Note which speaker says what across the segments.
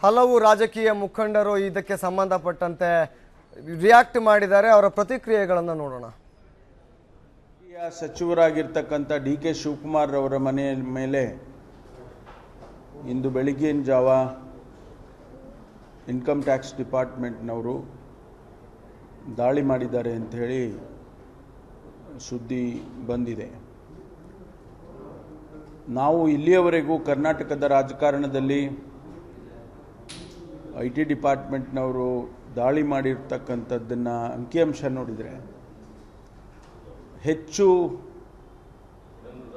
Speaker 1: ಹಲವು ರಾಜಕೀಯ ಮುಖಂಡರು ಇದಕ್ಕೆ ಸಂಬಂಧಪಟ್ಟಂತೆ ರಿಯಾಕ್ಟ್ ಮಾಡಿದ್ದಾರೆ. ಅವರ ಪ್ರತಿಕ್ರಿಯೆಗಳನ್ನು ನೋಡೋಣ.
Speaker 2: ಸಚಿವರಾಗಿರ್ತಕ್ಕಂಥ ಡಿ.ಕೆ. ಶಿವಕುಮಾರ್ ಅವರ ಮನೆ ಮೇಲೆ ಇಂದು ಬೆಳಗಿನ ಜಾವ ಇನ್ಕಮ್ ಟ್ಯಾಕ್ಸ್ ಡಿಪಾರ್ಟ್ಮೆಂಟ್ನವರು ದಾಳಿ ಮಾಡಿದ್ದಾರೆ ಅಂತ ಹೇಳಿ ಸುದ್ದಿ ಬಂದಿದೆ. ನಾವು ಇಲ್ಲಿಯವರೆಗೂ ಕರ್ನಾಟಕದ ರಾಜಕಾರಣದಲ್ಲಿ IT ಡಿಪಾರ್ಟ್ಮೆಂಟ್ನವರು ದಾಳಿ ಮಾಡಿರ್ತಕ್ಕಂಥದ್ದನ್ನು ಅಂಕಿಅಂಶ ನೋಡಿದರೆ ಹೆಚ್ಚು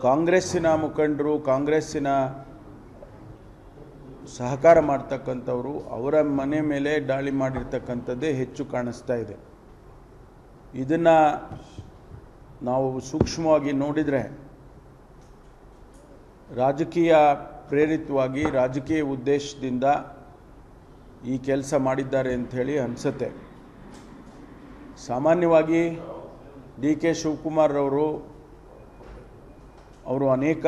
Speaker 2: ಕಾಂಗ್ರೆಸ್ಸಿನ ಮುಖಂಡರು, ಕಾಂಗ್ರೆಸ್ಸಿನ ಸಹಕಾರ ಮಾಡ್ತಕ್ಕಂಥವರು ಅವರ ಮನೆ ಮೇಲೆ ದಾಳಿ ಮಾಡಿರ್ತಕ್ಕಂಥದ್ದೇ ಹೆಚ್ಚು ಕಾಣಿಸ್ತಾ ಇದೆ. ಇದನ್ನು ನಾವು ಸೂಕ್ಷ್ಮವಾಗಿ ನೋಡಿದರೆ ರಾಜಕೀಯ ಪ್ರೇರಿತವಾಗಿ ರಾಜಕೀಯ ಉದ್ದೇಶದಿಂದ ಈ ಕೆಲಸ ಮಾಡಿದ್ದಾರೆ ಅಂಥೇಳಿ ಅನಿಸುತ್ತೆ. ಸಾಮಾನ್ಯವಾಗಿ ಡಿ.ಕೆ. ಶಿವಕುಮಾರ್ ಅವರು ಅನೇಕ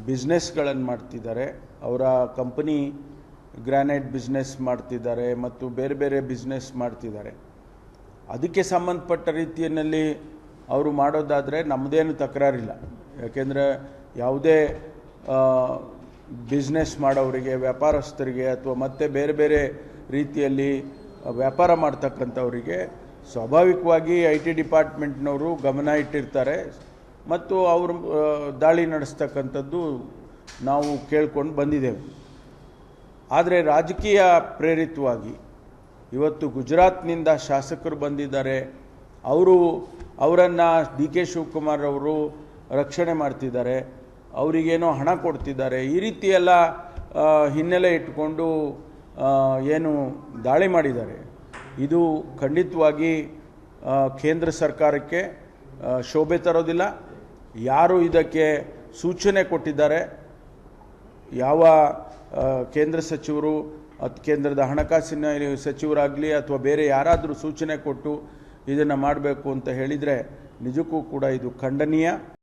Speaker 2: ಬಿಸ್ನೆಸ್ಗಳನ್ನು ಮಾಡ್ತಿದ್ದಾರೆ. ಅವರ ಕಂಪನಿ ಗ್ರಾನೈಟ್ ಬಿಸ್ನೆಸ್ ಮಾಡ್ತಿದ್ದಾರೆ ಮತ್ತು ಬೇರೆ ಬೇರೆ ಬಿಸ್ನೆಸ್ ಮಾಡ್ತಿದ್ದಾರೆ. ಅದಕ್ಕೆ ಸಂಬಂಧಪಟ್ಟ ರೀತಿಯಲ್ಲಿ ಅವರು ಮಾಡೋದಾದರೆ ನಮ್ಮದೇನು ತಕರಾರಿಲ್ಲ. ಯಾಕೆಂದರೆ ಯಾವುದೇ ಬಿಸ್ನೆಸ್ ಮಾಡೋರಿಗೆ, ವ್ಯಾಪಾರಸ್ಥರಿಗೆ ಅಥವಾ ಮತ್ತೆ ಬೇರೆ ಬೇರೆ ರೀತಿಯಲ್ಲಿ ವ್ಯಾಪಾರ ಮಾಡ್ತಕ್ಕಂಥವರಿಗೆ ಸ್ವಾಭಾವಿಕವಾಗಿ IT ಡಿಪಾರ್ಟ್ಮೆಂಟ್ನವರು ಗಮನ ಇಟ್ಟಿರ್ತಾರೆ ಮತ್ತು ಅವರು ದಾಳಿ ನಡೆಸ್ತಕ್ಕಂಥದ್ದು ನಾವು ಕೇಳ್ಕೊಂಡು ಬಂದಿದ್ದೇವೆ. ಆದರೆ ರಾಜಕೀಯ ಪ್ರೇರಿತವಾಗಿ ಇವತ್ತು ಗುಜರಾತ್ನಿಂದ ಶಾಸಕರು ಬಂದಿದ್ದಾರೆ. ಅವರನ್ನು ಡಿ.ಕೆ. ಶಿವಕುಮಾರ್ ಅವರು ರಕ್ಷಣೆ ಮಾಡ್ತಿದ್ದಾರೆ, ಅವರಿಗೇನೋ ಹಣ ಕೊಡ್ತಿದ್ದಾರೆ. ಈ ರೀತಿಯೆಲ್ಲ ಹಿನ್ನೆಲೆ ಇಟ್ಕೊಂಡು ಏನು ದಾಳಿ ಮಾಡಿದ್ದಾರೆ, ಇದು ಖಂಡಿತವಾಗಿ ಕೇಂದ್ರ ಸರ್ಕಾರಕ್ಕೆ ಶೋಭೆ ತರೋದಿಲ್ಲ. ಯಾರು ಇದಕ್ಕೆ ಸೂಚನೆ ಕೊಟ್ಟಿದ್ದಾರೆ, ಯಾವ ಕೇಂದ್ರ ಸಚಿವರು ಕೇಂದ್ರದ ಹಣಕಾಸಿನ ಸಚಿವರಾಗಲಿ ಅಥವಾ ಬೇರೆ ಯಾರಾದರೂ ಸೂಚನೆ ಕೊಟ್ಟು ಇದನ್ನು ಮಾಡಬೇಕು ಅಂತ ಹೇಳಿದರೆ ನಿಜಕ್ಕೂ ಕೂಡ ಇದು ಖಂಡನೀಯ.